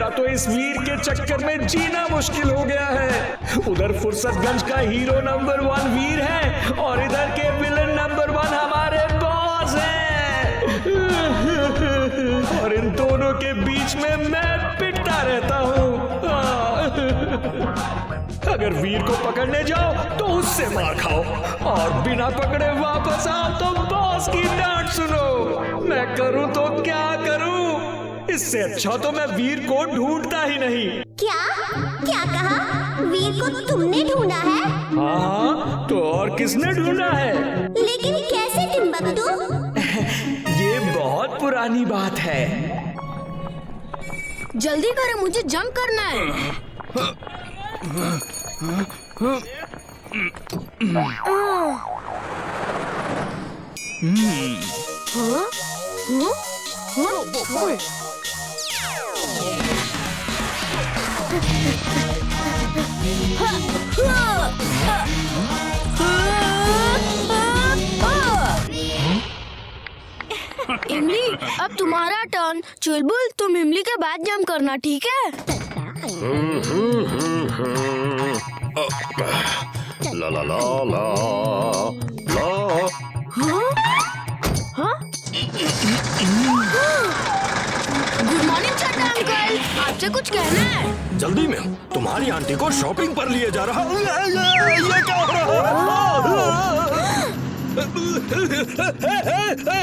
मेरा तो इस वीर के चक्कर में जीना मुश्किल हो गया है। उधर फुर्सतगंज का हीरो नंबर 1 वीर है और इधर के विलन नंबर 1 हमारे बॉस हैं। और इन दोनों के बीच में मैं पिटता रहता हूँ। अगर वीर को पकड़ने जाओ तो उससे मार खाओ और बिना पकड़े वापस आओ तो बॉस की डांट सुनो। मैं करूं तो क्या करूं? इससे अच्छा तो मैं वीर को ढूंढता ही नहीं। क्या क्या कहा? वीर को तुमने ढूंढा है? हाँ, तो और किसने ढूंढा है? लेकिन कैसे टिम्बकटू? ये बहुत पुरानी बात है। जल्दी करो, मुझे जंप करना है। इमली, अब तुम्हारा टर्न। चुलबुल, तुम इमली के बाद जंप करना, ठीक है? ला ला ला ला ला। गुड मॉर्निंग छोटा अंकल, आपसे कुछ कहना है? जल्दी में हूँ, तुम्हारी आंटी को शॉपिंग पर लिए जा रहा हूँ। ये क्या हो रहा है?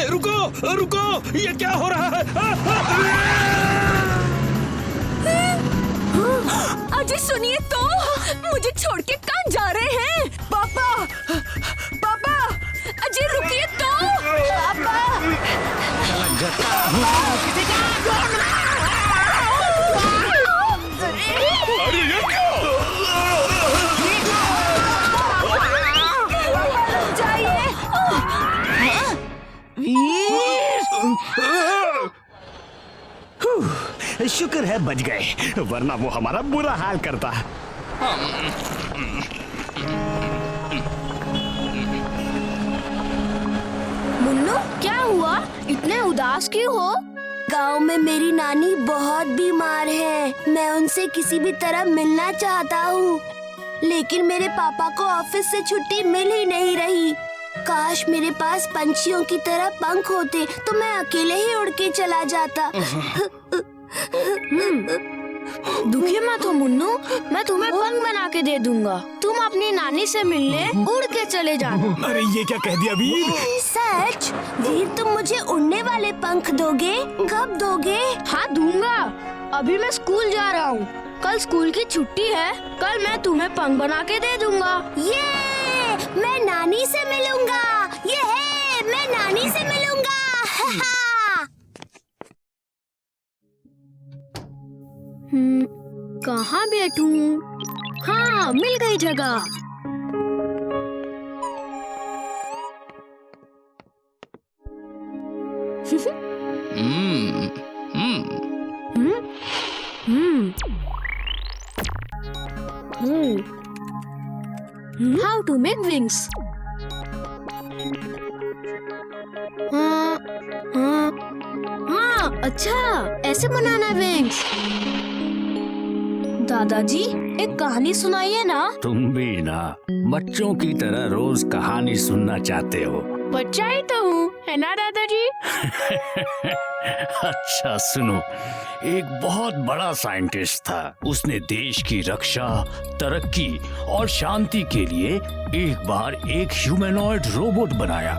रुको रुको, ये क्या हो रहा है? अजय सुनिए तो, मुझे छोड़ के कहाँ जा रहे हैं? पापा, पापा, अजय रुकिए तो। पापा, अरे ये क्या? जाइए। शुक्र है बच गए, वरना वो हमारा बुरा हाल करता। मुन्नू, क्या हुआ? इतने उदास क्यों हो? गांव में मेरी नानी बहुत बीमार है। मैं उनसे किसी भी तरह मिलना चाहता हूँ, लेकिन मेरे पापा को ऑफिस से छुट्टी मिल ही नहीं रही। काश मेरे पास पंछियों की तरह पंख होते तो मैं अकेले ही उड़ के चला जाता। दुखी मत हो मुन्नू, मैं तुम्हें पंख बना के दे दूंगा। तुम अपनी नानी से मिलने उड़ के चले जाना। अरे ये क्या कह दिया वीर? सच? वीर, तुम मुझे उड़ने वाले पंख दोगे? कब दोगे? हाँ दूंगा, अभी मैं स्कूल जा रहा हूँ। कल स्कूल की छुट्टी है, कल मैं तुम्हें पंख बना के दे दूंगा। ये मैं नानी से मिलूंगा। ये है, मैं नानी से मिलूंगा। कहाँ बैठूं? हाँ, मिल गई जगह। How to make wings? हाँ, अच्छा, ऐसे बनाना विंग्स। दादाजी, एक कहानी सुनाइए ना। तुम भी ना बच्चों की तरह रोज कहानी सुनना चाहते हो। बच्चा ही तो हूँ, है ना दादाजी? अच्छा सुनो, एक बहुत बड़ा साइंटिस्ट था। उसने देश की रक्षा, तरक्की और शांति के लिए एक बार एक ह्यूमनॉइड रोबोट बनाया।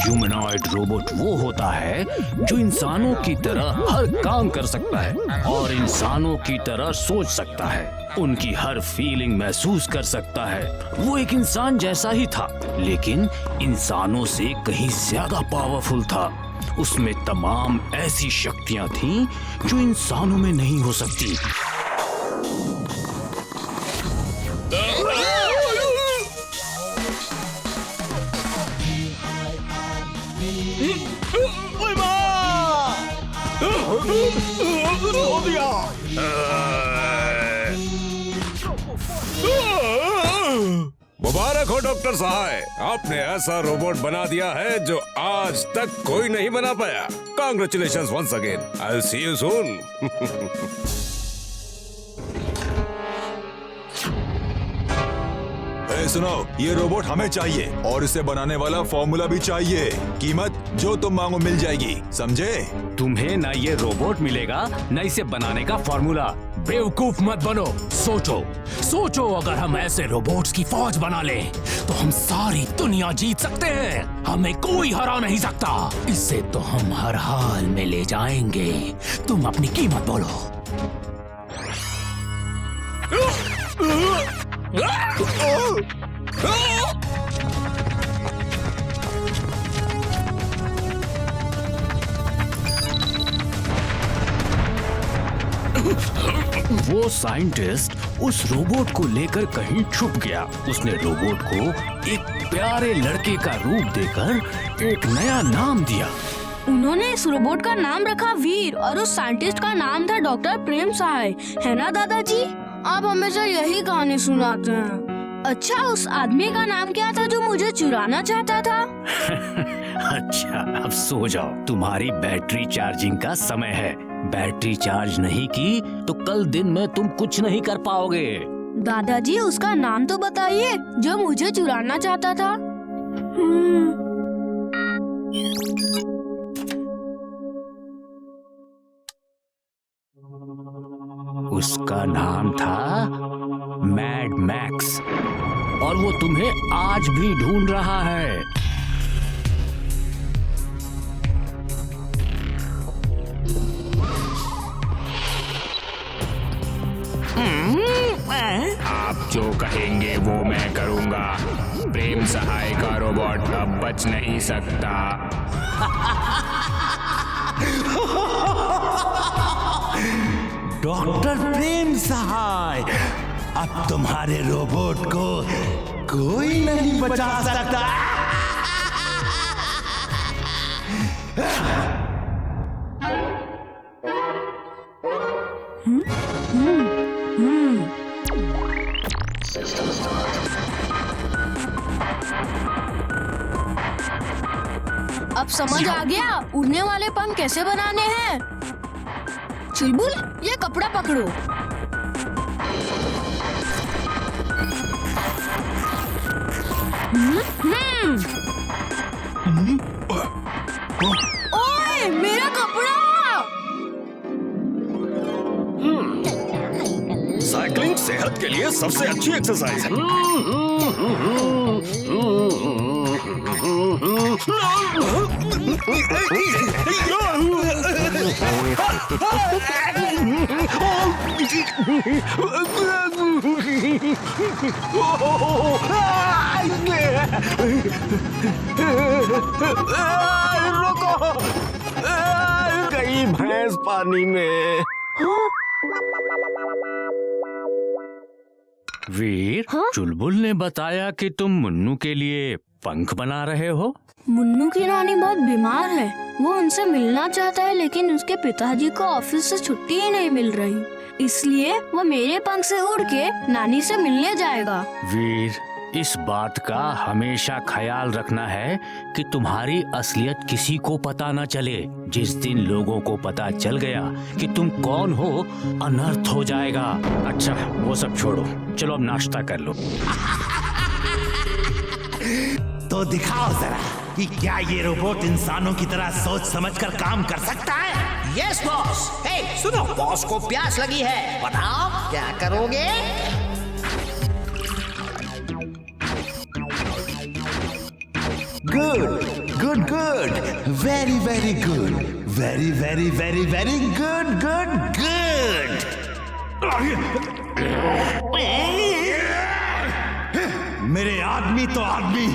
ह्यूमनॉइड रोबोट वो होता है जो इंसानों की तरह हर काम कर सकता है और इंसानों की तरह सोच सकता है, उनकी हर फीलिंग महसूस कर सकता है। वो एक इंसान जैसा ही था, लेकिन इंसानों से कहीं ज्यादा पावरफुल था। उसमें तमाम ऐसी शक्तियां थीं जो इंसानों में नहीं हो सकती। मुबारक देखो डॉक्टर साहब, आपने ऐसा रोबोट बना दिया है जो आज तक कोई नहीं बना पाया। Congratulations once again. I will see you soon. सुनो, ये रोबोट हमें चाहिए और इसे बनाने वाला फॉर्मूला भी चाहिए। कीमत जो तुम मांगो मिल जाएगी, समझे? तुम्हें ना ये रोबोट मिलेगा न इसे बनाने का फॉर्मूला। बेवकूफ मत बनो, सोचो सोचो, अगर हम ऐसे रोबोट्स की फौज बना लें तो हम सारी दुनिया जीत सकते हैं। हमें कोई हरा नहीं सकता। इससे तो हम हर हाल में ले जाएंगे। तुम अपनी कीमत बोलो। वो साइंटिस्ट उस रोबोट को लेकर कहीं छुप गया। उसने रोबोट को एक प्यारे लड़के का रूप देकर एक नया नाम दिया। उन्होंने इस रोबोट का नाम रखा वीर और उस साइंटिस्ट का नाम था डॉक्टर प्रेम सहाय, है ना दादाजी? आप हमेशा यही कहानी सुनाते हैं। अच्छा, उस आदमी का नाम क्या था जो मुझे चुराना चाहता था? अच्छा, अब सो जाओ, तुम्हारी बैटरी चार्जिंग का समय है। बैटरी चार्ज नहीं की तो कल दिन में तुम कुछ नहीं कर पाओगे। दादाजी, उसका नाम तो बताइए जो मुझे चुराना चाहता था। उसका नाम था मैड मैक्स और वो तुम्हें आज भी ढूंढ रहा है। आप जो कहेंगे वो मैं करूंगा। प्रेम सहाय का रोबोट अब बच नहीं सकता। डॉक्टर प्रेम सहाय, अब तुम्हारे रोबोट को कोई नहीं बचा सकता। अब समझ आ गया उड़ने वाले पंख कैसे बनाने हैं। चुलबुल, ये कपड़ा पकड़ो। ओए, मेरा कपड़ा! साइकिलिंग सेहत के लिए सबसे अच्छी एक्सरसाइज है। रुको, गई भैंस पानी में। वीर, चुलबुल ने बताया कि तुम मुन्नू के लिए पंख बना रहे हो। मुन्नू की नानी बहुत बीमार है। वो उनसे मिलना चाहता है लेकिन उसके पिताजी को ऑफिस से छुट्टी ही नहीं मिल रही, इसलिए वो मेरे पंख से उड़ के नानी से मिलने जाएगा। वीर, इस बात का हमेशा ख्याल रखना है कि तुम्हारी असलियत किसी को पता न चले। जिस दिन लोगों को पता चल गया कि तुम कौन हो, अनर्थ हो जाएगा। अच्छा, वो सब छोड़ो, चलो अब नाश्ता कर लो। तो दिखाओ जरा कि क्या ये रोबोट इंसानों की तरह सोच समझकर काम कर सकता है। Yes boss. हे सुनो, बॉस को प्यास लगी है, बताओ क्या करोगे? Good good good, very very good, very very very very good good good. मेरे आदमी तो आदमी,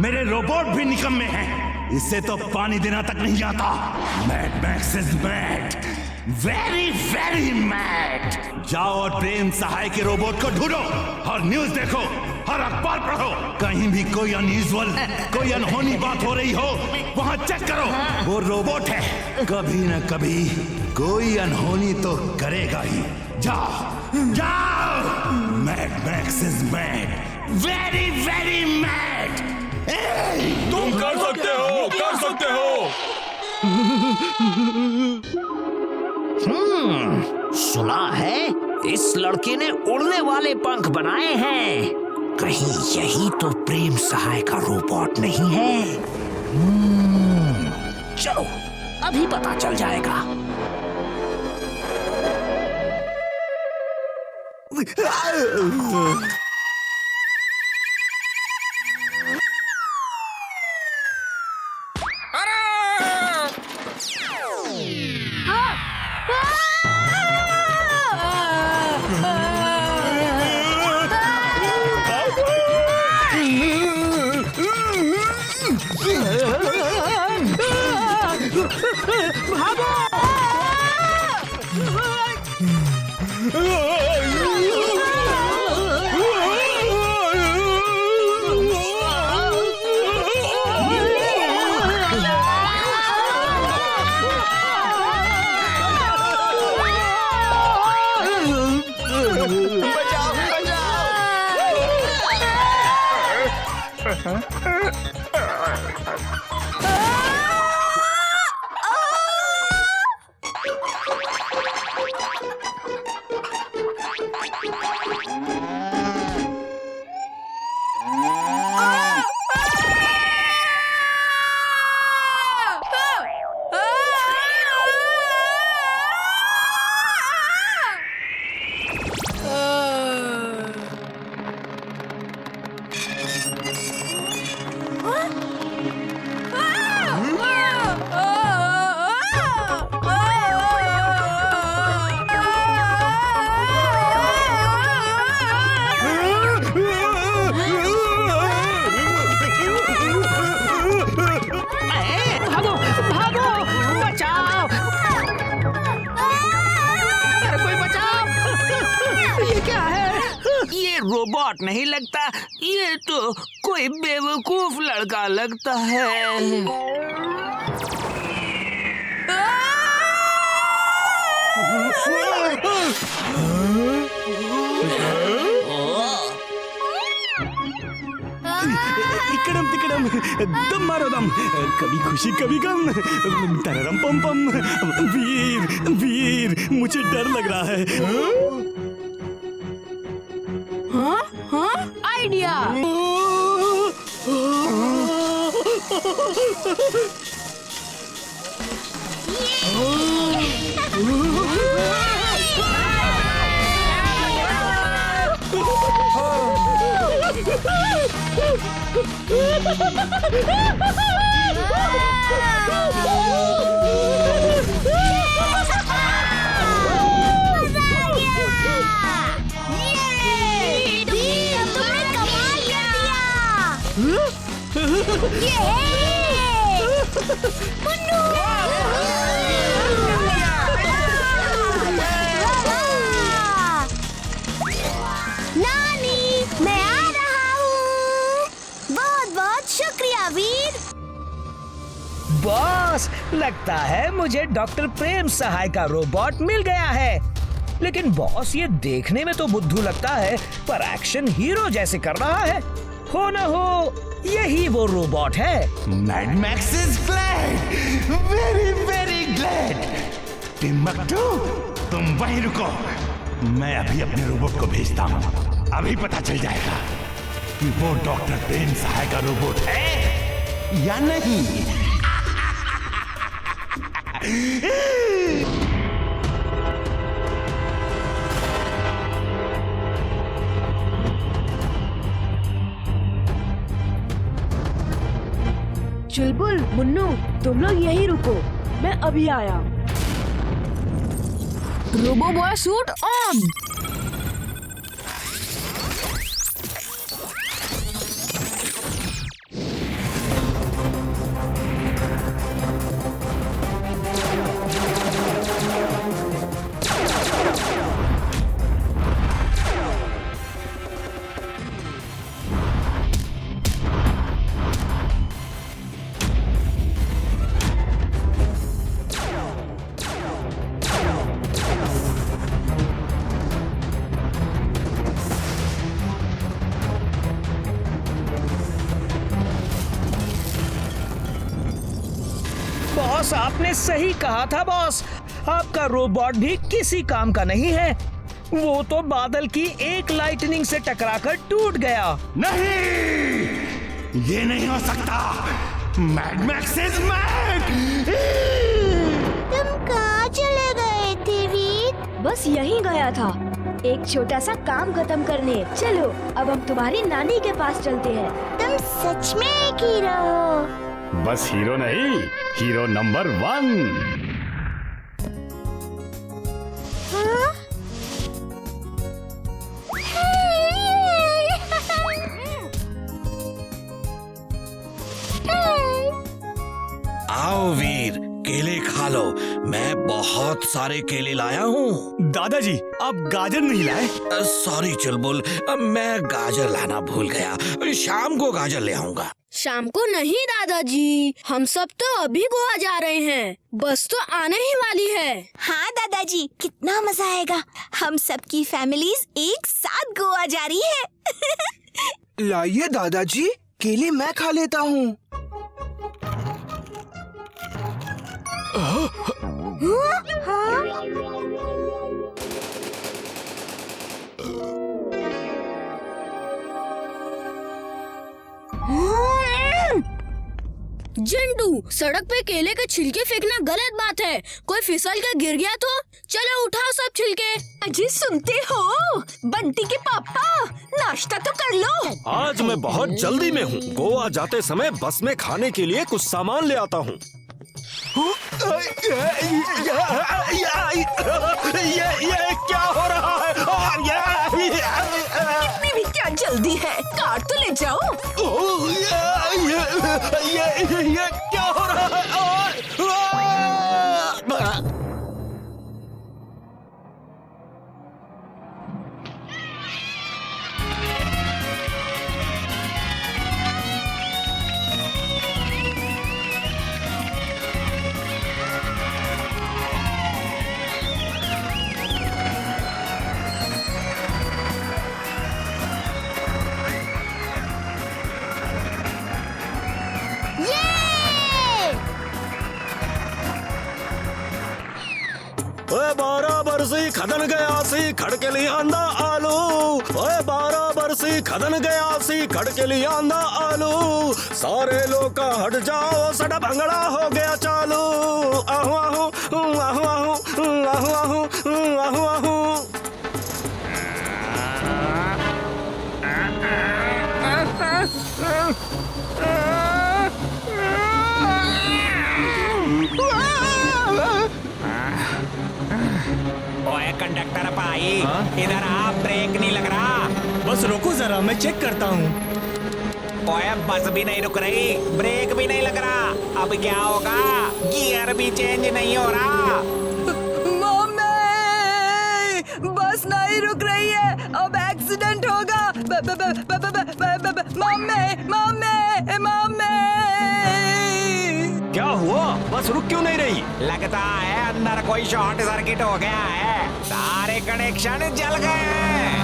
मेरे रोबोट भी निकम्मे हैं। इससे तो पानी देना तक नहीं आता। Mad Max is mad, very very mad. जाओ और प्रेम सहाय के रोबोट को ढूंढो और न्यूज देखो और अखबार पढ़ो। कहीं भी कोई अनयूजुअल, कोई अनहोनी बात हो रही हो, वहाँ चेक करो। वो रोबोट है, कभी न कभी कोई अनहोनी तो करेगा ही। जाओ जाओ, mad Max is mad, very very mad. तुम कर सकते हो, कर सकते हो। सुना है इस लड़के ने उड़ने वाले पंख बनाए हैं। कहीं यही तो प्रेम सहाय का रोबोट नहीं है? चलो अभी पता चल जाएगा। रोबोट नहीं लगता, ये तो कोई बेवकूफ लड़का लगता है। इकड़म तिकड़म दम मारो दम, कभी खुशी कभी गम, तररम पम पम। वीर वीर मुझे डर लग रहा है। हाँ हाँ आइडिया। नानी मैं आ रहा हूँ। बहुत बहुत शुक्रिया वीर। बॉस, लगता है मुझे डॉक्टर प्रेम सहाय का रोबोट मिल गया है। लेकिन बॉस ये देखने में तो बुद्धू लगता है, पर एक्शन हीरो जैसे कर रहा है। हो न हो यही वो रोबोट है। Mad Max is glad, very very glad. Timbuktu तुम वहीं रुको, मैं अभी अपने रोबोट को भेजता हूँ। अभी पता चल जाएगा कि वो डॉक्टर प्रेम सहाय का रोबोट है या नहीं। चुलबुल, मुन्नू, तुम लोग यहीं रुको, मैं अभी आया। Robo boy suit on. Boss, आपने सही कहा था बॉस। आपका रोबोट भी किसी काम का नहीं है। वो तो बादल की एक लाइटनिंग से टकराकर टूट गया। नहीं, ये नहीं हो सकता। Mad Max is mad. तुम कहाँ चले गए थे वीर? बस यहीं गया था, एक छोटा सा काम खत्म करने। चलो अब हम तुम्हारी नानी के पास चलते हैं। तुम सच में एक हीरो हो। बस हीरो नहीं, हीरो नंबर 1। आओ वीर, केले खा लो। मैं बहुत सारे केले लाया हूँ। दादाजी, आप गाजर नहीं लाए? सॉरी चुलबुल, मैं गाजर लाना भूल गया। शाम को गाजर ले आऊंगा। शाम को नहीं दादाजी, हम सब तो अभी गोवा जा रहे हैं। बस तो आने ही वाली है। हाँ दादाजी, कितना मजा आएगा। हम सबकी फैमिलीज एक साथ गोवा जा रही है। लाइए दादाजी, केले मैं खा लेता हूँ। जंटू, सड़क पे केले के छिलके फेंकना गलत बात है। कोई फिसल के गिर गया तो? चलो उठाओ सब छिलके। अजी सुनते हो? बंटी के पापा, नाश्ता तो कर लो। आज मैं बहुत जल्दी में हूँ। गोवा जाते समय बस में खाने के लिए कुछ सामान ले आता हूँ। ये क्या हो रहा है? इतनी भी क्या जल्दी है? कार तो ले जाओ। ये क्या हो रहा है? ओए 12 बरसी खदन गया सी खड़के लियांदा आलू। ओए 12 बरसी खदन गया सी खड़के लियांदा आलू। सारे लोग का हट जाओ, सड़ा भंगड़ा हो गया चालू। आहू आहू आहू आहू आहू आहू आहू आहू। ओए कंडक्टर भाई, इधर आप, ब्रेक नहीं लग रहा। बस रोको जरा, मैं चेक करता हूँ। ओए बस भी नहीं रुक रही, ब्रेक भी नहीं लग रहा। अब क्या होगा? गियर भी चेंज नहीं हो रहा। मम्मी, बस नहीं रुक रही है, अब एक्सीडेंट होगा। Mummy mummy mummy. क्या हुआ? बस रुक क्यों नहीं रही? लगता है अंदर कोई शॉर्ट सर्किट हो गया है, सारे कनेक्शन जल गए हैं।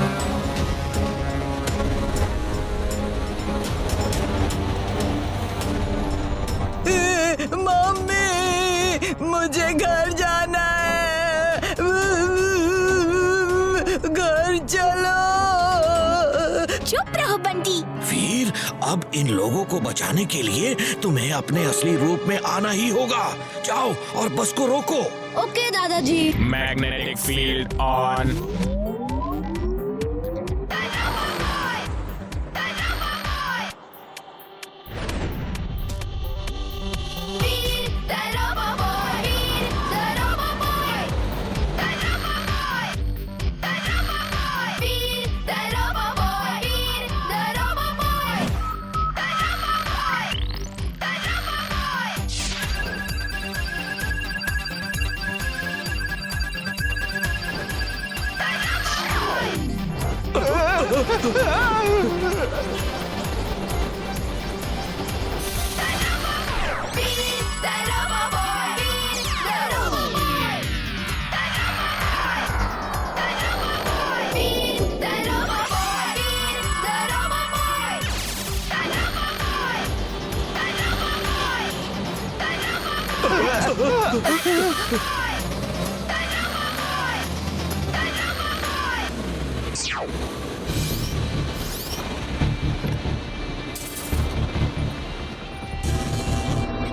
मम्मी, मुझे घर जाना है। घर चलो। चुप रहो बंटी। वीर, अब इन लोगों को बचाने के लिए तुम्हें अपने असली रूप में आना ही होगा। जाओ और बस को रोको। ओके दादाजी। Magnetic field on.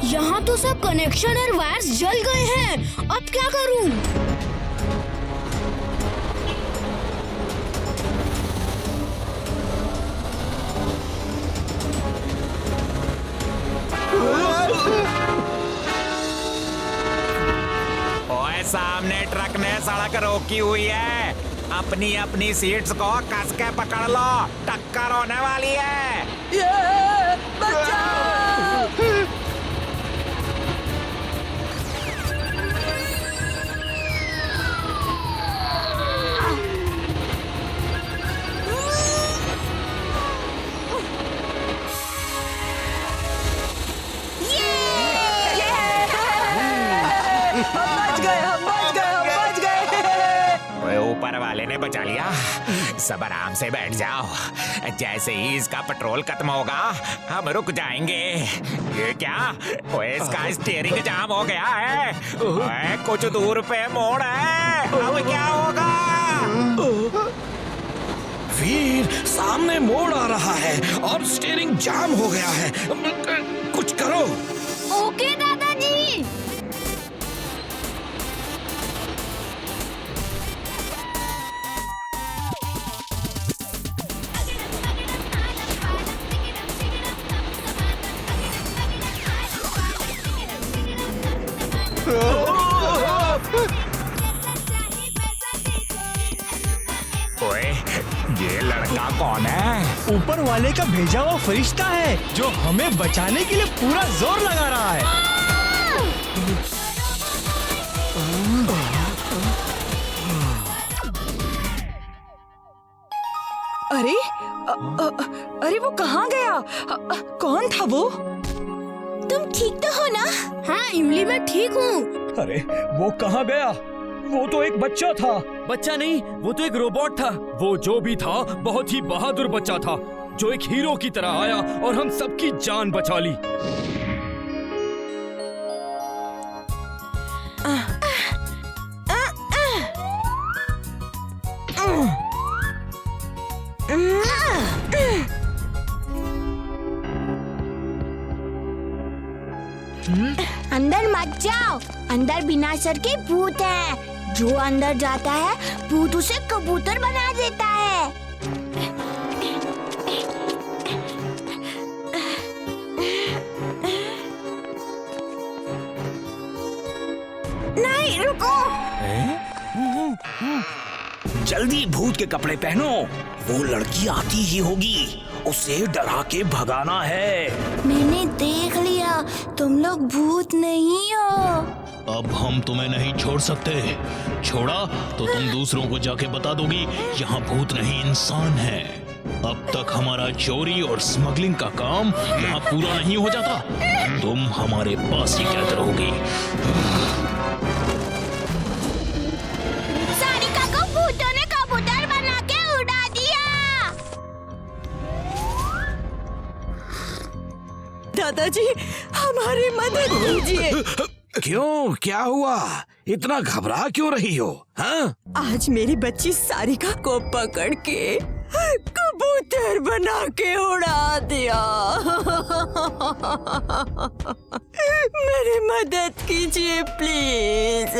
यहाँ तो सब कनेक्शन और वायर्स जल गए हैं। अब क्या करूँ? ओए, सामने ट्रक ने सड़क रोकी हुई है। अपनी अपनी सीट्स को कस के पकड़ लो, टक्कर होने वाली है। ऊपर वाले ने बचा लिया। सब आराम से बैठ जाओ। जैसे ही इसका पेट्रोल खत्म होगा हम रुक जाएंगे। ये क्या? ओए, इसका स्टीयरिंग जाम हो गया है। ओए, कुछ दूर पे मोड़ है। अब क्या होगा? वीर, सामने मोड़ आ रहा है और स्टीयरिंग जाम हो गया है। कुछ करो। ओके दादाजी। ओए, ये लड़का कौन है? ऊपर वाले का भेजा हुआ फरिश्ता है जो हमें बचाने के लिए पूरा जोर लगा रहा है। अरे अरे वो कहाँ गया? कौन था वो? तुम ठीक तो हो ना? हाँ इमली, मैं ठीक हूँ। अरे वो कहाँ गया? वो तो एक बच्चा था। बच्चा नहीं, वो तो एक रोबोट था। वो जो भी था बहुत ही बहादुर बच्चा था जो एक हीरो की तरह आया और हम सबकी जान बचा ली। अंदर मत जाओ, अंदर बिना सर के भूत है। जो अंदर जाता है भूत उसे कबूतर बना देता है। नहीं, रुको। जल्दी भूत के कपड़े पहनो। वो लड़की आती ही होगी, उसे डरा के भगाना है। मैंने देख लिया, तुम लोग भूत नहीं हो। अब हम तुम्हें नहीं छोड़ सकते। छोड़ा तो तुम दूसरों को जाके बता दोगी यहाँ भूत नहीं इंसान है। अब तक हमारा चोरी और स्मगलिंग का काम यहाँ पूरा नहीं हो जाता, तुम हमारे पास ही कैद रहोगी। सारिका को भूतों ने कबूतर बना के उड़ा दिया। दादाजी, हमारी मदद कीजिए। क्यों, क्या हुआ? इतना घबरा क्यों रही हो? हाँ? आज मेरी बच्ची सारिका को पकड़ के कबूतर बना के उड़ा दिया। मेरी मदद कीजिए प्लीज।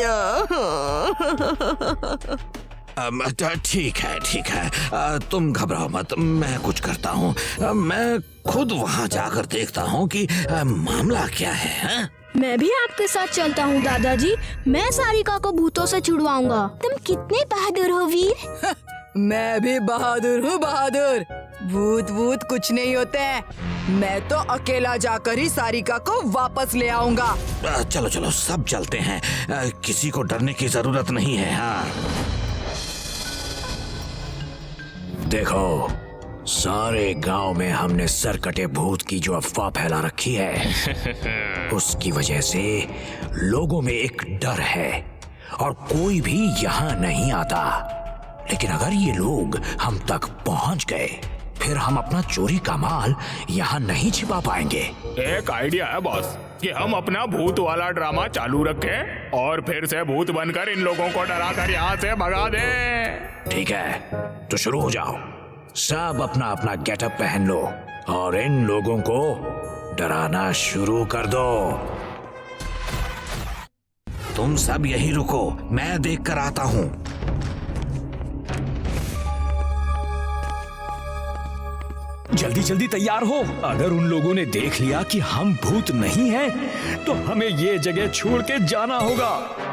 ठीक है, तुम घबराओ मत, मैं कुछ करता हूँ। मैं खुद वहाँ जाकर देखता हूँ कि मामला क्या है। हा? मैं भी आपके साथ चलता हूँ दादाजी। मैं सारिका को भूतों से छुड़वाऊंगा। तुम कितने बहादुर हो वीर। मैं भी बहादुर हूँ, बहादुर। भूत कुछ नहीं होते हैं। मैं तो अकेला जाकर ही सारिका को वापस ले आऊंगा। चलो सब चलते हैं। किसी को डरने की जरूरत नहीं है। हाँ, देखो, सारे गांव में हमने सरकटे भूत की जो अफवाह फैला रखी है उसकी वजह से लोगों में एक डर है और कोई भी यहाँ नहीं आता। लेकिन अगर ये लोग हम तक पहुँच गए फिर हम अपना चोरी का माल यहाँ नहीं छिपा पाएंगे। एक आइडिया है बॉस। कि हम अपना भूत वाला ड्रामा चालू रखें और फिर से भूत बनकर इन लोगों को डरा कर यहाँ से भगा दें। ठीक है, तो शुरू हो जाओ। सब अपना अपना गेटअप पहन लो और इन लोगों को डराना शुरू कर दो। तुम सब यहीं रुको, मैं देख कर आता हूँ। जल्दी जल्दी तैयार हो। अगर उन लोगों ने देख लिया कि हम भूत नहीं हैं, तो हमें ये जगह छोड़ के जाना होगा।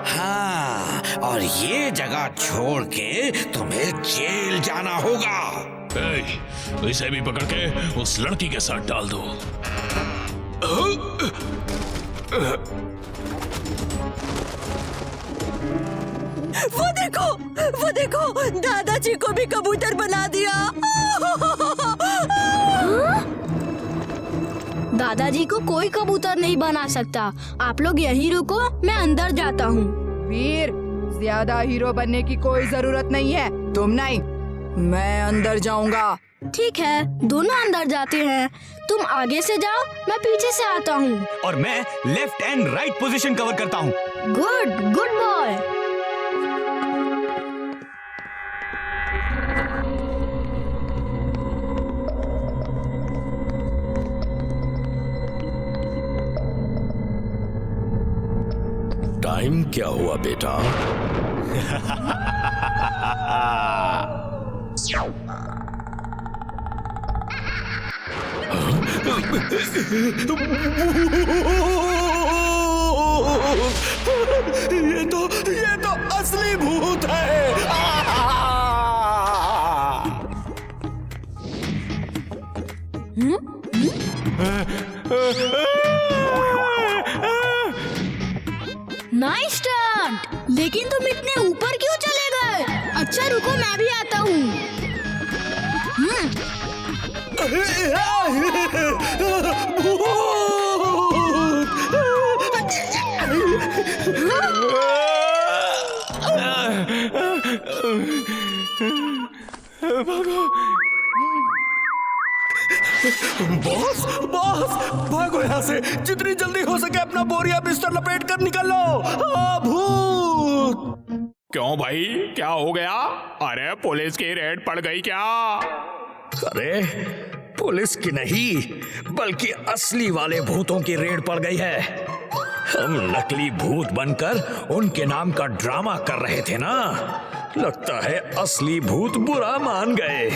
हाँ, और ये जगह छोड़ के तुम्हें जेल जाना होगा। इसे भी पकड़ के उस लड़की के साथ डाल दो। वो देखो, दादाजी को भी कबूतर बना दिया। दादाजी को कोई कबूतर नहीं बना सकता। आप लोग यहीं रुको, मैं अंदर जाता हूँ। वीर, ज्यादा हीरो बनने की कोई जरूरत नहीं है। तुम नहीं, मैं अंदर जाऊंगा। ठीक है, दोनों अंदर जाते हैं। तुम आगे से जाओ, मैं पीछे से आता हूँ। और मैं left and right position cover करता हूँ। Good good boy. टाइम क्या हुआ बेटा? ये तो असली भूत है। Nice start. लेकिन तुम इतने ऊपर क्यों चले गए? अच्छा रुको, मैं भी आता हूँ। बॉस बॉस, भागो यहाँ से। जितनी जल्दी हो सके अपना बोरिया बिस्तर लपेट कर निकलो। भूत! क्यों भाई, क्या हो गया? अरे पुलिस की रेड पड़ गई क्या? अरे पुलिस की नहीं, बल्कि असली वाले भूतों की रेड पड़ गई है। हम नकली भूत बनकर उनके नाम का ड्रामा कर रहे थे ना। लगता है असली भूत बुरा मान गए।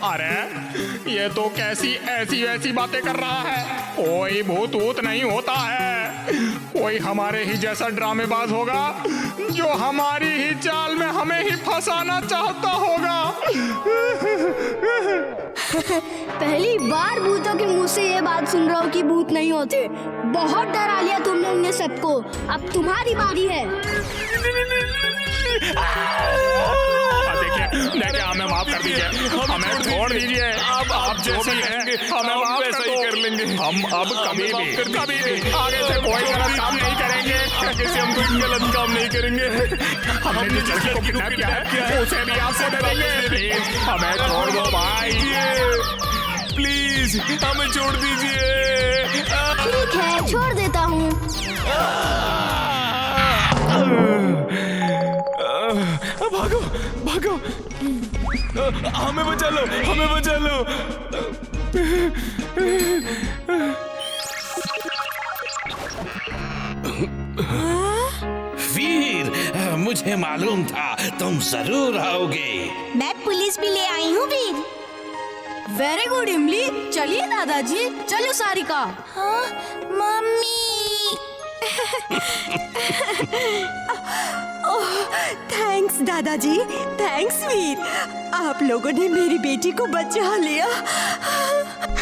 अरे ये तो कैसी ऐसी वैसी बातें कर रहा है। कोई भूत वूत नहीं होता है। कोई हमारे ही जैसा ड्रामेबाज होगा जो हमारी ही चाल में हमें ही फंसाना चाहता होगा। पहली बार भूतों के मुंह से ये बात सुन रहा हूँ कि भूत नहीं होते। बहुत डरा लिया तुमने उन्हें सबको। अब तुम्हारी बारी है। देखिए हमें माफ कर दीजिए, हमें छोड़ दीजिए। अब आप जो भी हैं हमें माफ कर लेंगे। हम अब कभी भी आगे से कोई गलत काम नहीं करेंगे। किसी हम कोई गलत काम नहीं करेंगे। हमने जिस लड़की को किडनैप किया है उसे भी आपसे दे देंगे। प्लीज हमें छोड़ दो भाई, प्लीज हमें छोड़ दीजिए। ठीक है, छोड़ देता हूँ। भागो भागो, हमें बचा लो, हमें बचा लो। वीर, मुझे मालूम था तुम जरूर आओगे। मैं पुलिस भी ले आई हूँ वीर। वेरी गुड इमली। चलिए दादाजी, चलो सारिका। हाँ मम्मी। थैंक्स दादाजी, थैंक्स वीर। आप लोगों ने मेरी बेटी को बचा लिया।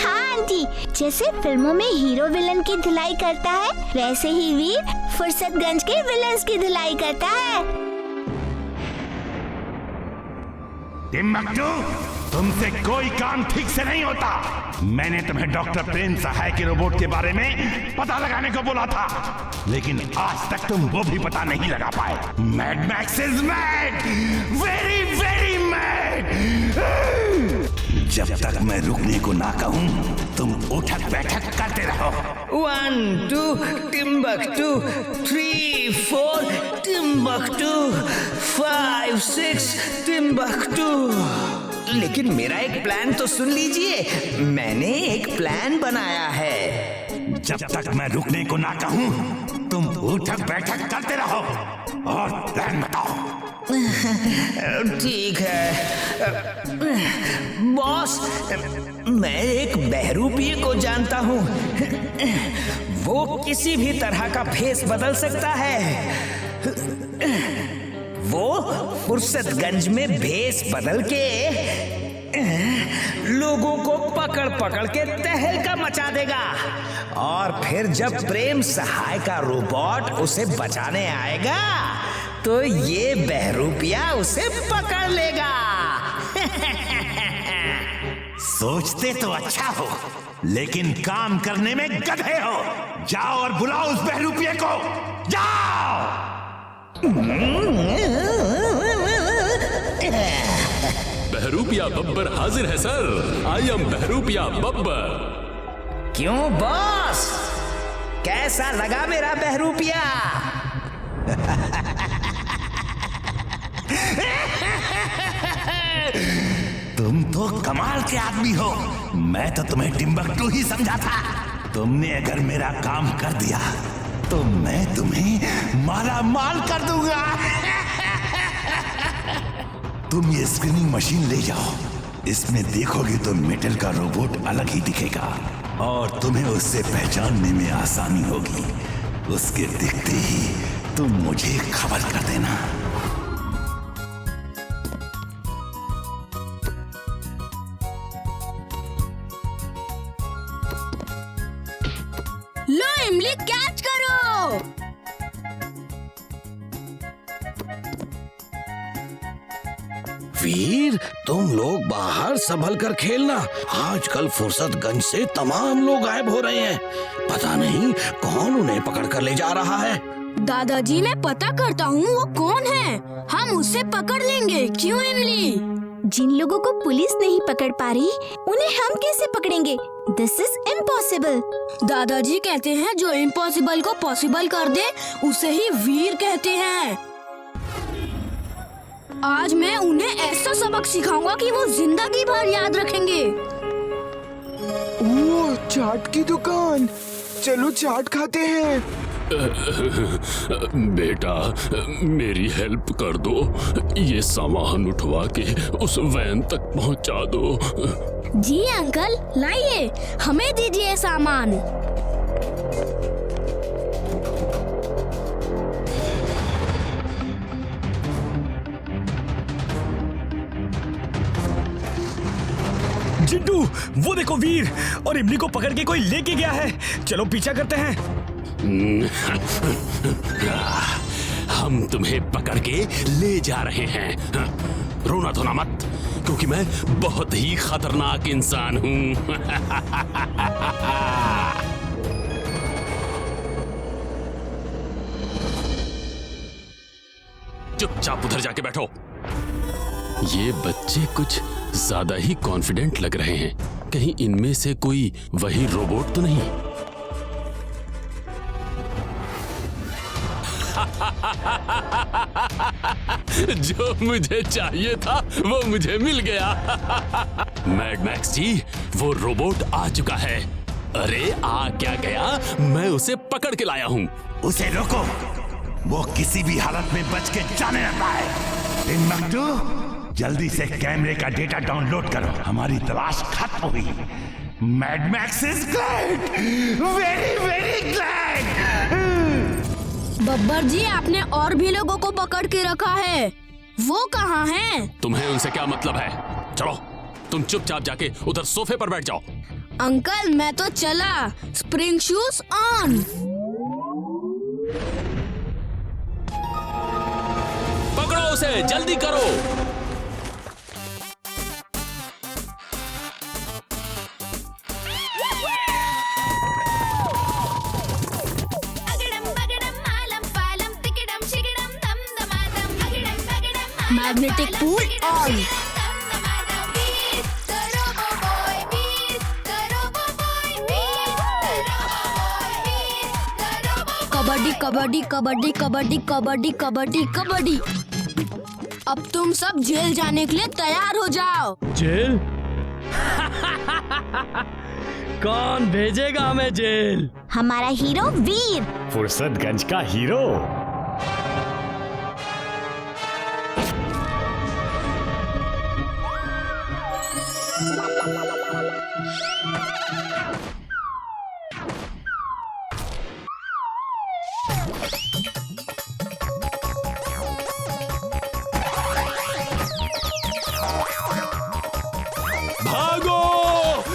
हाँ आंटी, जैसे फिल्मों में हीरो विलन की धुलाई करता है, वैसे ही वीर फुर्सतगंज के विलन्स की धुलाई करता है। टिम्बकटू, तुमसे कोई काम ठीक से नहीं होता। मैंने तुम्हें डॉक्टर प्रेम सहाय के रोबोट के बारे में पता लगाने को बोला था, लेकिन आज तक तुम वो भी पता नहीं लगा पाए। Mad Max is mad, very very mad. जब तक मैं रुकने को ना कहूं, तुम उठक बैठक करते रहो। 1 2 टिम्बकटू, 3 4 टिम्बकटू, 5 6 टिम्बकटू। लेकिन मेरा एक प्लान तो सुन लीजिए। मैंने एक प्लान बनाया है। जब तक मैं रुकने को ना कहूं, तुम उठक बैठक करते रहो और प्लान बताओ। ठीक है बॉस, मैं एक बहरूपिये को जानता हूँ। वो किसी भी तरह का फेस बदल सकता है। वो फुर्सतगंज में भेस बदल के लोगों को पकड़ पकड़ के तहलका मचा देगा, और फिर जब प्रेम सहाय का रोबोट उसे बचाने आएगा तो ये बहरूपिया उसे पकड़ लेगा। सोचते तो अच्छा हो, लेकिन काम करने में गधे हो। जाओ और बुलाओ उस बहरूपिये को, जाओ। बहरूपिया बब्बर हाजिर है sir. I am Bahrupiya Babbar. क्यों बॉस, कैसा लगा मेरा बहरूपिया? तुम तो कमाल के आदमी हो। मैं तो तुम्हें टिम्बकटू ही समझा था। तुमने अगर मेरा काम कर दिया तो मैं तुम्हें माला माल कर दूंगा। तुम ये स्क्रीनिंग मशीन ले जाओ, इसमें देखोगे तो मेटल का रोबोट अलग ही दिखेगा और तुम्हें उससे पहचानने में आसानी होगी। उसके दिखते ही तुम मुझे खबर कर देना। लो इमली, कैच करो। वीर, तुम लोग बाहर संभल कर खेलना। आजकल फुर्सतगंज से तमाम लोग गायब हो रहे हैं। पता नहीं कौन उन्हें पकड़ कर ले जा रहा है। दादाजी, मैं पता करता हूँ वो कौन है। हम उसे पकड़ लेंगे। क्यों इमली? जिन लोगों को पुलिस नहीं पकड़ पा रही, उन्हें हम कैसे पकड़ेंगे? This is impossible. दादाजी कहते हैं जो इम्पॉसिबल को पॉसिबल कर दे उसे ही वीर कहते हैं। आज मैं उन्हें ऐसा सबक सिखाऊंगा कि वो जिंदगी भर याद रखेंगे। ओह, चाट की दुकान, चलो चाट खाते हैं। बेटा, मेरी हेल्प कर दो। ये सामान उठवा के उस वैन तक पहुंचा दो। जी अंकल, लाइए, हमें दीजिए सामान। चिंटू, वो देखो वीर और इमली को पकड़ के कोई लेके गया है। चलो पीछा करते हैं। हम तुम्हें पकड़ के ले जा रहे हैं। रोना धोना मत, क्योंकि मैं बहुत ही खतरनाक इंसान हूँ। चुपचाप उधर जाके बैठो। ये बच्चे कुछ ज्यादा ही कॉन्फिडेंट लग रहे हैं। कहीं इनमें से कोई वही रोबोट तो नहीं? जो मुझे चाहिए था वो मुझे मिल गया। मैड मैक्स जी, वो रोबोट आ चुका है। अरे आ क्या गया, मैं उसे पकड़ के लाया हूँ। उसे रोको, वो किसी भी हालत में बच के जाने न पाए। टिम्बकटू, जल्दी से कैमरे का डेटा डाउनलोड करो। हमारी तलाश खत्म हुई। Mad Max is glad, very very glad. Babbar ji, आपने और भी लोगों को पकड़ के रखा है। वो कहाँ हैं? तुम्हें उनसे क्या मतलब है? चलो, तुम चुपचाप जाके उधर सोफे पर बैठ जाओ। अंकल, मैं तो चला। Spring shoes on. पकड़ो उसे, जल्दी करो। Magnetic pool on. Kabaddi kabaddi kabaddi kabaddi kabaddi kabaddi kabaddi. अब तुम सब जेल जाने के लिए तैयार हो जाओ। जेल? कौन भेजेगा हमें जेल? हमारा हीरो वीर। फुर्सतगंज का हीरो।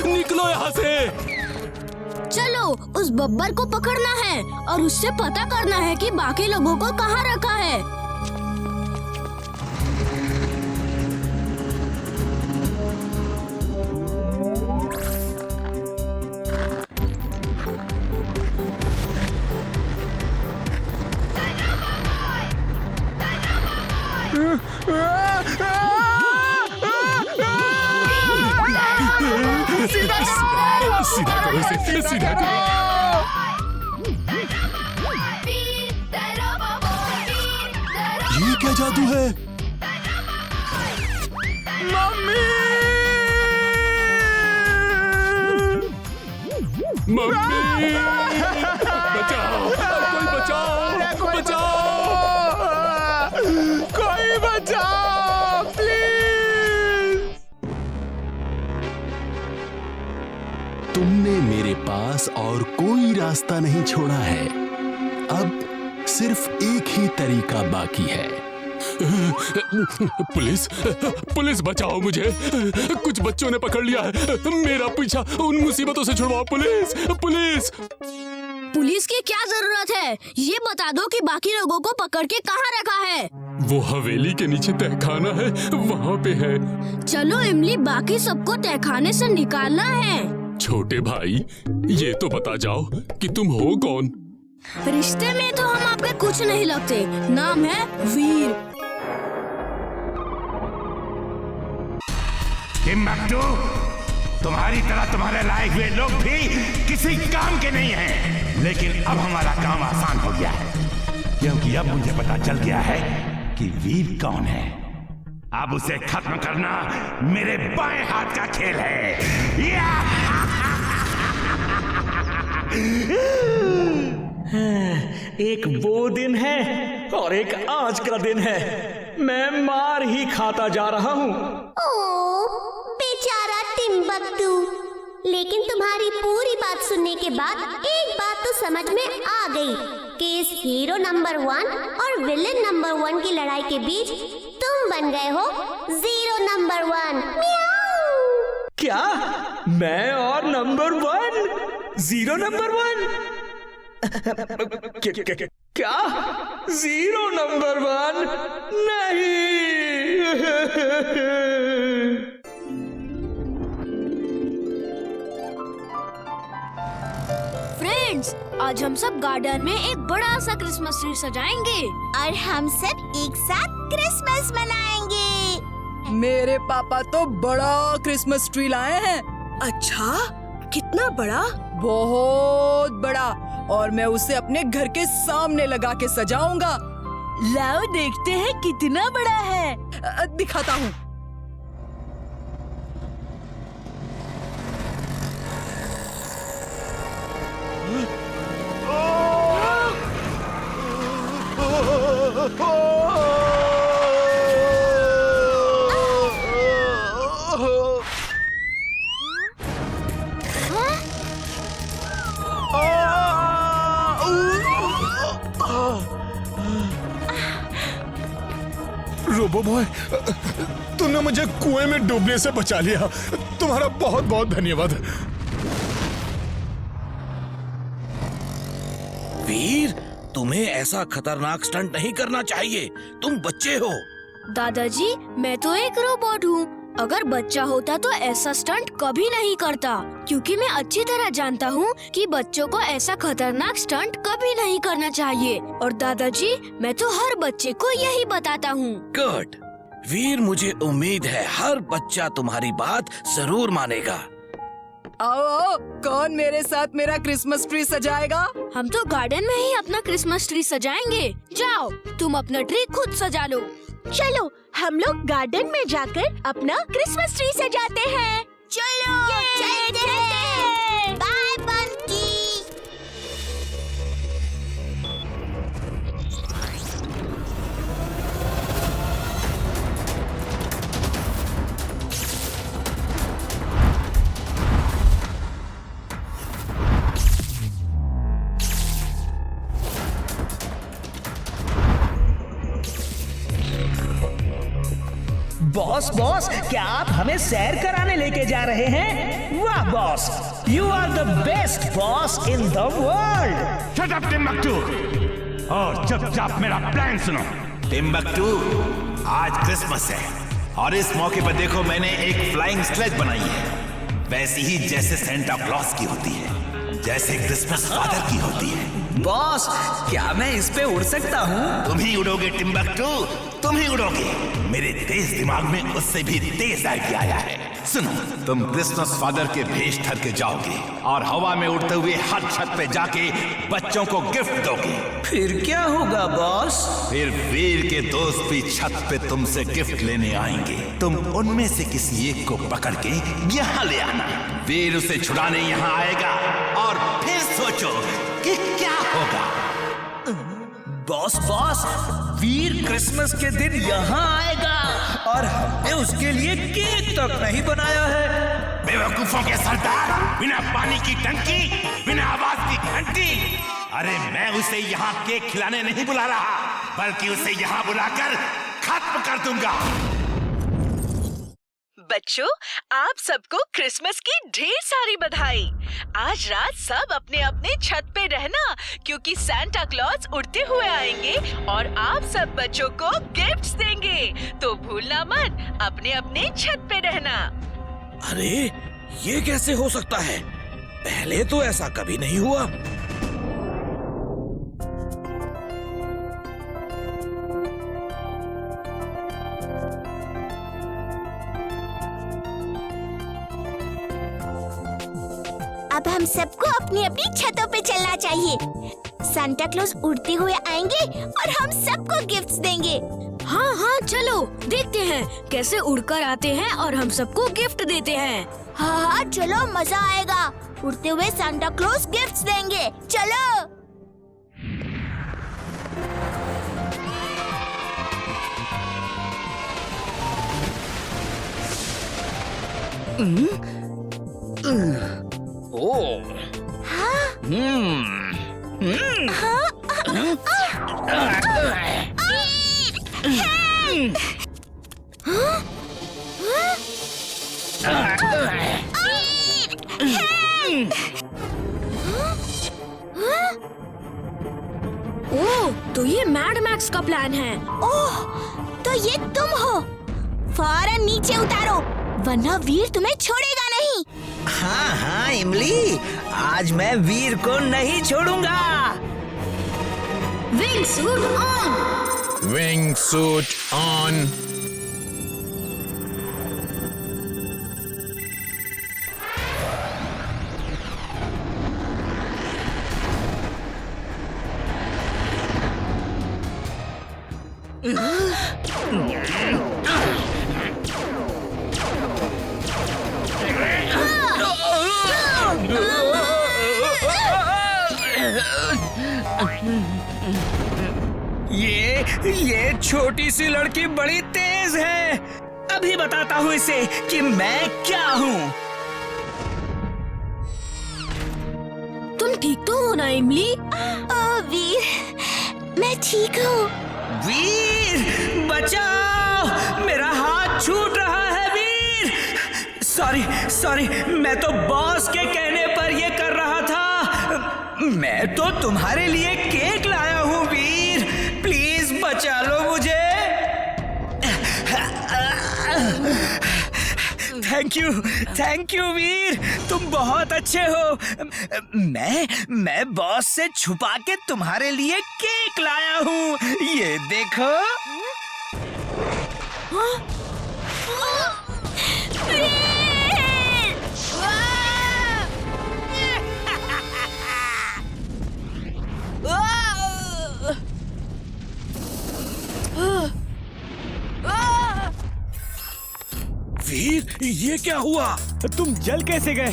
निकलो यहाँ से। चलो उस बब्बर को पकड़ना है और उससे पता करना है कि बाकी लोगों को कहाँ रखा है। सीधा करो इसे, सीधा करो। ये क्या जादू है? मम्मी! मम्मी! बचाओ! कोई बचाओ! बचाओ! कोई बचाओ! प्लीज! तुमने मेरे पास और कोई रास्ता नहीं छोड़ा है। अब सिर्फ एक ही तरीका बाकी है। पुलिस बचाओ मुझे। कुछ बच्चों ने पकड़ लिया है मेरा पीछा। उन मुसीबतों से छुड़वाओ पुलिस। पुलिस की क्या जरूरत है? ये बता दो कि बाकी लोगों को पकड़ के कहाँ रखा है। वो हवेली के नीचे तहखाना है, वहाँ पे है। चलो इमली, बाकी सबको तहखाने से निकालना है। छोटे भाई, ये तो बता जाओ कि तुम हो कौन? रिश्ते में तो हम आपके कुछ नहीं लगते। नाम है वीर। टिम्बकटू, तुम्हारी तरह तुम्हारे लायक वे लोग भी किसी काम के नहीं हैं। लेकिन अब हमारा काम आसान हो गया है, क्योंकि अब मुझे पता चल गया है कि वीर कौन है। अब उसे खत्म करना मेरे बाएं हाथ का खेल है। एक वो दिन है और एक आज का दिन है। मैं मार ही खाता जा रहा हूँ। ओह, बेचारा टिम्बकटू। लेकिन तुम्हारी पूरी बात सुनने के बाद एक बात तो समझ में आ गई कि इस हीरो नंबर 1 और विलेन नंबर 1 की लड़ाई के बीच तुम बन गए हो जीरो नंबर 1। क्या? मैं और नंबर 1? Zero number 1? क्या? Zero number 1? नहीं। फ्रेंड्स, आज हम सब गार्डन में एक बड़ा सा क्रिसमस ट्री सजाएंगे और हम सब एक साथ क्रिसमस मनाएंगे। मेरे पापा तो बड़ा क्रिसमस ट्री लाए हैं। अच्छा, कितना बड़ा? बहुत बड़ा। और मैं उसे अपने घर के सामने लगा के सजाऊंगा। लाओ देखते हैं कितना बड़ा है। दिखाता हूँ। रोबो बॉय, तुमने मुझे कुएं में डूबने से बचा लिया। तुम्हारा बहुत बहुत धन्यवाद। वीर, तुम्हें ऐसा खतरनाक स्टंट नहीं करना चाहिए। तुम बच्चे हो। दादाजी, मैं तो एक रोबोट हूँ। अगर बच्चा होता तो ऐसा स्टंट कभी नहीं करता, क्योंकि मैं अच्छी तरह जानता हूँ कि बच्चों को ऐसा खतरनाक स्टंट कभी नहीं करना चाहिए। और दादाजी, मैं तो हर बच्चे को यही बताता हूँ। गुड। वीर, मुझे उम्मीद है हर बच्चा तुम्हारी बात जरूर मानेगा। आओ आओ, कौन मेरे साथ मेरा क्रिसमस ट्री सजाएगा? हम तो गार्डन में ही अपना क्रिसमस ट्री सजाएंगे। जाओ, तुम अपना ट्री खुद सजा लो। चलो हम लोग गार्डन में जाकर अपना क्रिसमस ट्री सजाते हैं। चलो चलते हैं। बाय बंकी। बॉस बॉस, क्या आप हमें सैर कराने लेके जा रहे हैं? वाह boss, you are the best boss in the world. Shut up Timbuktu, और चुपचाप मेरा प्लान सुनो। टिम्बक्टू, आज क्रिसमस है और इस मौके पर देखो मैंने एक फ्लाइंग स्लेज बनाई है, वैसी ही जैसे सेंटा क्लॉज की होती है, जैसे क्रिसमस फादर की होती है। बॉस, क्या मैं इस पे उड़ सकता हूँ? तुम ही उड़ोगे टिम्बक्टू, तुम ही उड़ोगे। मेरे तेज दिमाग में उससे भी तेज आइडिया आया है। सुनो, तुम क्रिसमस फादर के भेष धर के जाओगे और हवा में उड़ते हुए हर छत पे जाके बच्चों को गिफ्ट दोगे। फिर क्या होगा बॉस? फिर वीर के दोस्त भी छत पे तुमसे गिफ्ट लेने आएंगे। तुम उनमें से किसी एक को पकड़ के यहाँ ले आना। वीर उसे छुड़ाने यहाँ आएगा और फिर सोचो कि क्या होगा। बॉस बॉस, वीर क्रिसमस के दिन यहाँ आएगा और हमने उसके लिए केक तक नहीं बनाया है। बेवकूफों के सरदार, बिना पानी की टंकी, बिना आवाज की घंटी। अरे मैं उसे यहाँ केक खिलाने नहीं बुला रहा, बल्कि उसे यहाँ बुलाकर खत्म कर दूंगा। बच्चों, आप सबको क्रिसमस की ढेर सारी बधाई। आज रात सब अपने अपने छत पे रहना, क्योंकि सांता क्लॉज उड़ते हुए आएंगे और आप सब बच्चों को गिफ्ट्स देंगे। तो भूलना मत, अपने अपने छत पे रहना। अरे, ये कैसे हो सकता है? पहले तो ऐसा कभी नहीं हुआ। अब हम सबको अपनी अपनी छतों पे चलना चाहिए। सांता क्लॉज उड़ते हुए आएंगे और हम सबको गिफ्ट्स देंगे। हाँ हाँ, चलो देखते हैं कैसे उड़कर आते हैं और हम सबको गिफ्ट देते हैं। हाँ हाँ, चलो, मजा आएगा। उड़ते हुए सांता क्लॉज गिफ्ट्स देंगे। चलो। ओह, तो ये मैड मैक्स का प्लान है। ओह, तो ये तुम हो। फौरन नीचे उतारो, वरना वीर तुम्हें छोड़ेगा नहीं। हाँ हाँ इमली, आज मैं वीर को नहीं छोड़ूंगा। Wing suit on. Wing suit on. ये छोटी सी लड़की बड़ी तेज है। अभी बताता हूँ इसे कि मैं क्या हूँ। तुम ठीक तो हो ना इमली? वीर, मैं ठीक हूँ। वीर, बचाओ, मेरा हाथ छूट रहा है। वीर, सॉरी, मैं तो बॉस के कहने पर ये कर रहा था। मैं तो तुम्हारे लिए केक लाया हूँ वीर, प्लीज बचा लो मुझे। थैंक यू वीर, तुम बहुत अच्छे हो। मैं बॉस से छुपा के तुम्हारे लिए केक लाया हूँ, ये देखो। वीर, ये क्या हुआ? तुम जल कैसे गए?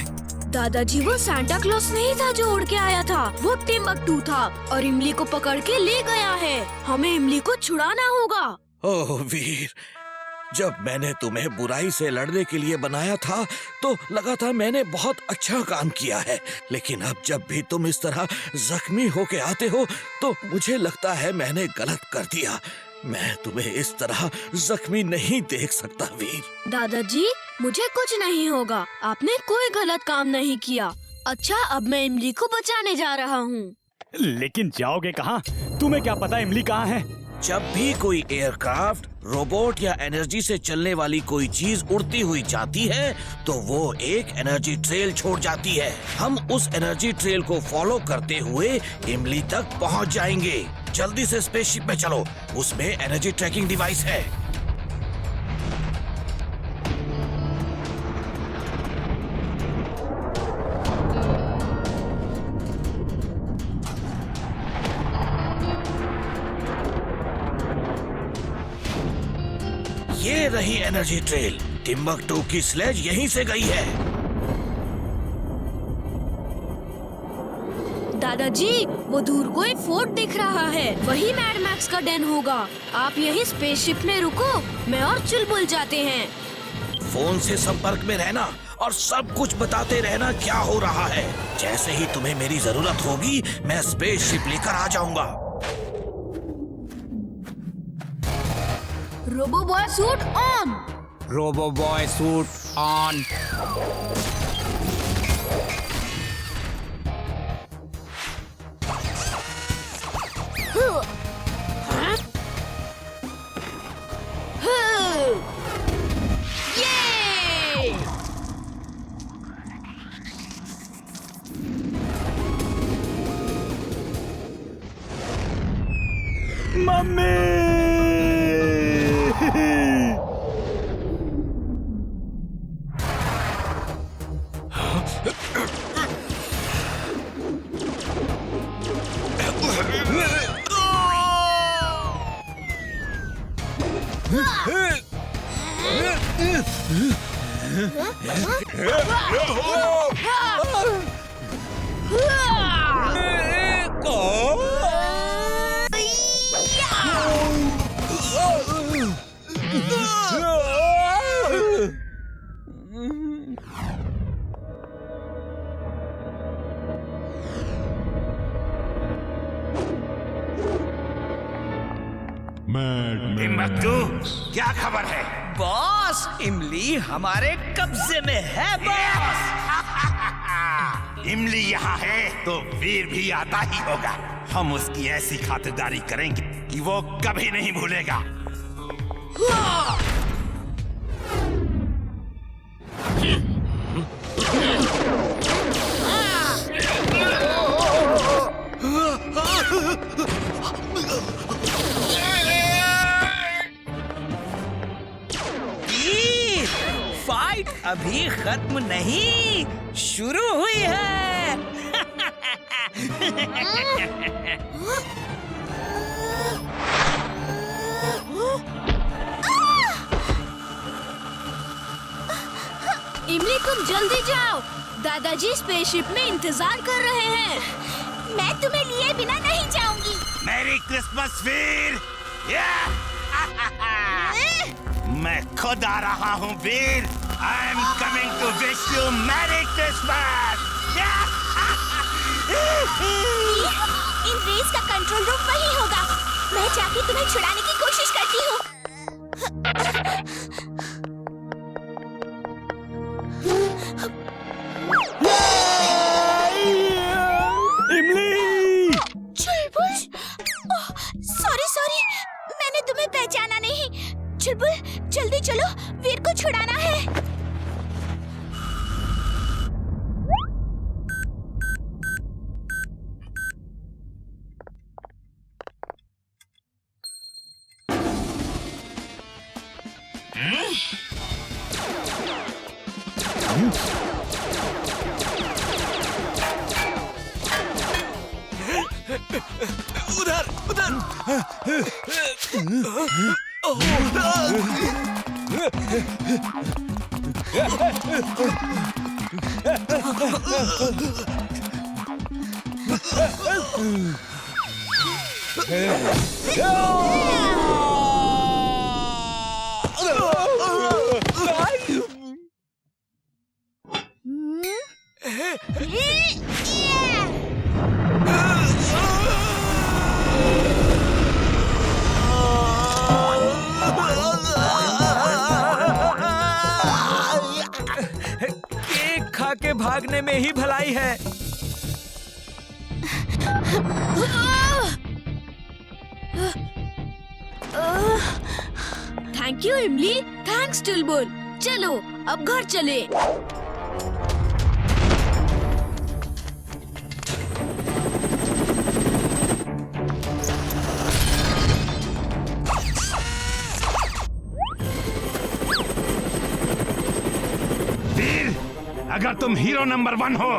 दादाजी, वो सांता क्लॉस नहीं था जो उड़ के आया था, वो टिम्बकटू था और इमली को पकड़ के ले गया है। हमें इमली को छुड़ाना होगा। ओह वीर, जब मैंने तुम्हें बुराई से लड़ने के लिए बनाया था तो लगा था मैंने बहुत अच्छा काम किया है, लेकिन अब जब भी तुम इस तरह जख्मी होके आते हो तो मुझे लगता है मैंने गलत कर दिया। मैं तुम्हें इस तरह जख्मी नहीं देख सकता वीर। दादाजी, मुझे कुछ नहीं होगा, आपने कोई गलत काम नहीं किया। अच्छा, अब मैं इमली को बचाने जा रहा हूँ। लेकिन जाओगे कहाँ? तुम्हें क्या पता इमली कहाँ है? जब भी कोई एयरक्राफ्ट, रोबोट या एनर्जी से चलने वाली कोई चीज उड़ती हुई जाती है तो वो एक एनर्जी ट्रेल छोड़ जाती है। हम उस एनर्जी ट्रेल को फॉलो करते हुए इमली तक पहुंच जाएंगे। जल्दी से स्पेसशिप में चलो, उसमें एनर्जी ट्रैकिंग डिवाइस है। ये रही एनर्जी ट्रेल। टिम्बकटू की स्लेज यहीं से गई है। दादाजी, वो दूर कोई फोर्ट दिख रहा है, वही मैड मैक्स का डेन होगा। आप यही स्पेसशिप में रुको, मैं और चुलबुल जाते हैं। फोन से संपर्क में रहना और सब कुछ बताते रहना क्या हो रहा है। जैसे ही तुम्हें मेरी जरूरत होगी मैं स्पेसशिप लेकर आ जाऊंगा। Robo boy suit on. Robo boy suit on. Timbuktu, क्या खबर है? बॉस, इमली हमारे कब्जे में है बॉस। इमली यहाँ है तो वीर भी आता ही होगा। हम उसकी ऐसी खातिरदारी करेंगे कि वो कभी नहीं भूलेगा। फाइट अभी खत्म नहीं, शुरू हुई है। इमली, तुम जल्दी जाओ, दादाजी स्पेसशिप में इंतजार कर रहे हैं। मैं तुम्हें लिए बिना नहीं जाऊंगी। Merry Christmas Veer. मैं खुद आ रहा हूँ Veer. I am coming to wish you merry Christmas. इन रेस का कंट्रोल रूम वही होगा। मैं जाके तुम्हें छुड़ाने की कोशिश करती हूँ। इमली! चुलबुल! सॉरी, मैंने तुम्हें पहचाना नहीं। चुलबुल, जल्दी चलो, वीर को छुड़ाना है। उधर उधर। केक खा के भागने में ही भलाई है। थैंक यू इमली, थैंक्स टुलबुल। चलो अब घर चले। वीर, अगर तुम हीरो नंबर 1 हो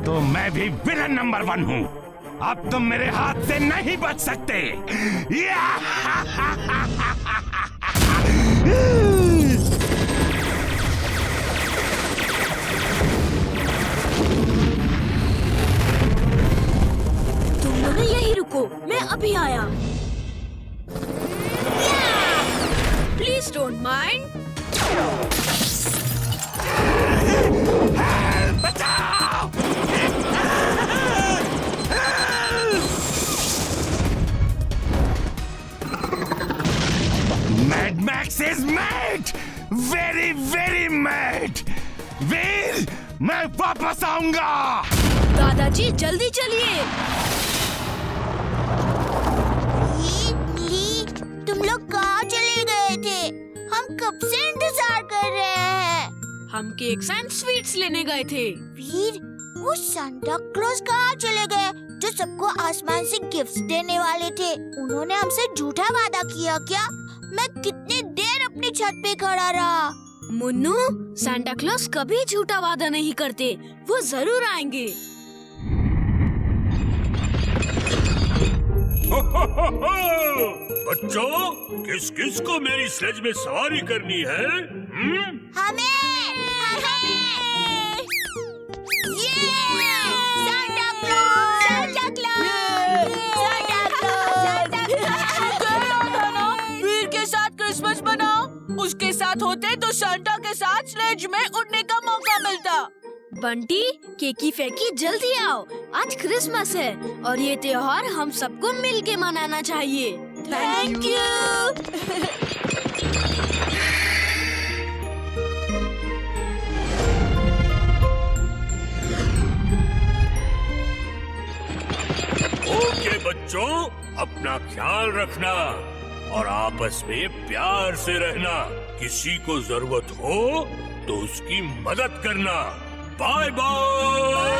तो मैं भी विलन नंबर 1 हूँ। अब तुम मेरे हाथ से नहीं बच सकते। तुम दोनों यही रुको, मैं अभी आया। Please don't mind. बचाओ! Mad Max is mad! Very, very mad! वीर, मैं वापस आऊंगा। दादाजी जल्दी चलिए। ली, तुम लोग कहाँ चले गए थे? हम कब से इंतजार कर रहे हैं। हम केक्स एंड स्वीट्स लेने गए थे। वीर, वो सांता क्लॉज कहाँ चले गए जो सबको आसमान से गिफ्ट्स देने वाले थे? उन्होंने हमसे झूठा वादा किया क्या? मैं कितनी देर अपनी छत पे खड़ा रहा। मुन्नू, सांता क्लॉज कभी झूठा वादा नहीं करते, वो जरूर आएंगे। बच्चों, किस किस को मेरी स्लेज में सवारी करनी है? हमें! ये! Santa Claus! Santa Claus! Santa Claus! Veer के साथ क्रिसमस मनाओ। उसके साथ होते तो सांता के साथ स्लेज में उड़ने का मौका मिलता। बंटी, केकी फेंकी जल्दी आओ, आज क्रिसमस है और ये त्योहार हम सबको मिलके मनाना चाहिए। Thank you. ओके बच्चों, अपना ख्याल रखना और आपस में प्यार से रहना। किसी को जरूरत हो तो उसकी मदद करना। Bye bye.